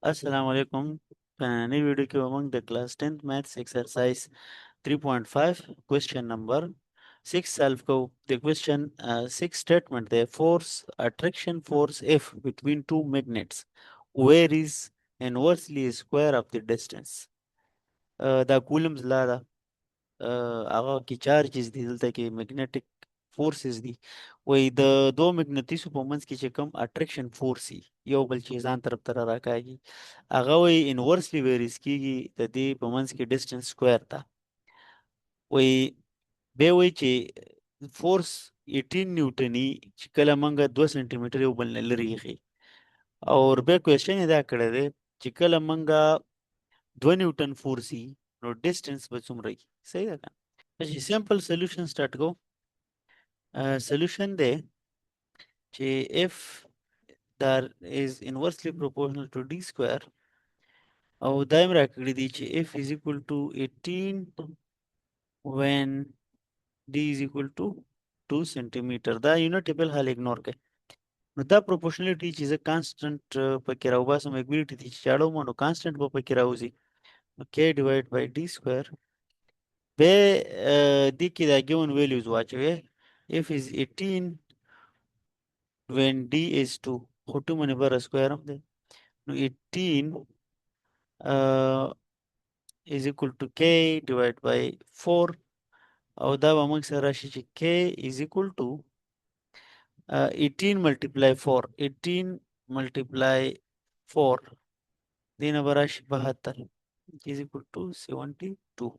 Assalamu alaikum. नई video के उमंग the class 10th maths exercise 3.5 question number 6 solve को the question 6 statement the force attraction force F between two magnets where is inversely square of the distance دا کولمز لا ده هغه کې چارجز دي دلته کې میګنیټک فورسز دي وای د دوه مقناطیسو په منځ کې چې کوم اټریکشن فورس یو بل چې ځان طرف ته راکاږي هغه وای انورسلی ویریز کیږي د دې په منځ کې ډیسټنس سکوير ته وای به وای چې فورس 18 نیوټنی چې کله مونږه 2 سانتي متر یو بل نه لري غي او به کوېشن دا کړی دی چې کله مونږه 2 نیوټن فورسي نو ډیسټنس به څومره وي صحیح ده چې سمپل سولوشن سٹارټ کو solution دی چې if that is inversely proportional to d square او دایم راکړی دی چې f is equal to 18 when d is equal to 2 centimeter دا یونټیبل حل اګنور کړئ نو دا پروپورشنالټي چې زه کانسټنټ پکې راوباسم ایکویلیټي چې چاړو مونږ کانسټنټ په پکې راوځي k divided by d square به دې کې دا given values واچوي f is 18 when d is 2 خو 2 منې بره سکویر هم دی نو 18 is equal to k divided by 4 او دا به موږ سره راشي چې k is equal to 18 multiply 4 18 multiply 4 دینه به راشي 72 is equal to 72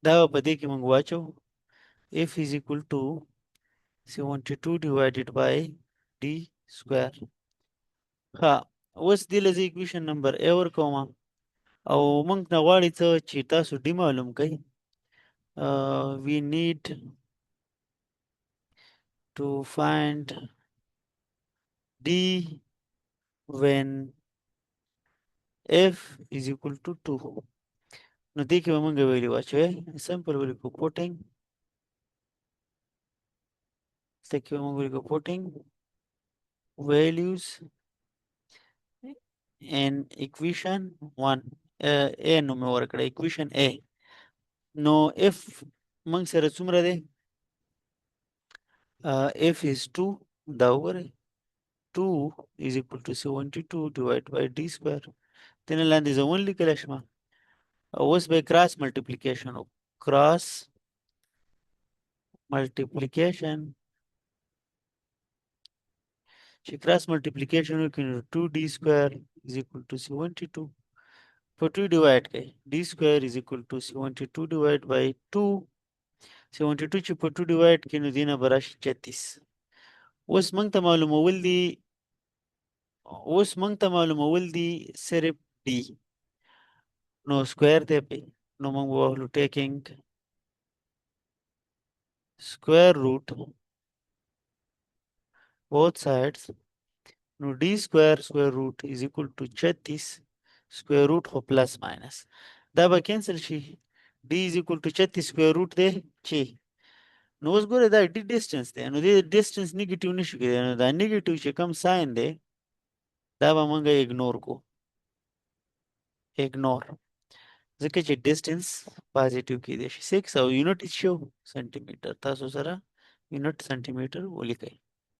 دا په دې کې موږ واچو f is equal to 72 divided by d square ها اوس دې لږ اکویشن نمبر a ورکوم او موږ نه غواړي څه چې تاسو ډي معلوم کړئ we need to find d when f is equal to 2 نو دې کې به موږ ویلي واچوي سمپل ولیکو putting دې کې به موږ ولیکو putting values in equation 1 a نو مې ورکړه equation a نو f موږ سره څومره دی f is 2 دا وګورئ 2 is equal to 72 divided by d square تینا لاندې زمون لیکلی شمه اوس به کراس ملټیپلیکیشن کراس ملټیپلیکیشن چې کراس ملټیپلیکیشن وکړو نو 2d square is equal to 72 په 2 ډیوایډ کړئ d square is equal to 72 divided by 2 72 چې په 2 ډیوایډ کړئ نو دینه به راشي 36 اوس موږ ته معلومول دي صرف d نو سکویر دی پې نو موږ واخلو ټیکنګ square root both sides نو d square root is equal to 36 square root خو plus minus دا به کینسل شي d is equal to 36 square root دی چې نو اوس ګوره دا d distance دی نو دې distance نیگیټیو نشو کېدای نو دا نیگیټیو چې کوم ساين دی دا به موږ اګنور کو اګنور ځکه چې distance پازیټیو کېدای شي 6 او یونټ شو سنټي میټر تاسو سره یونټ سنټي میټر ولیکئ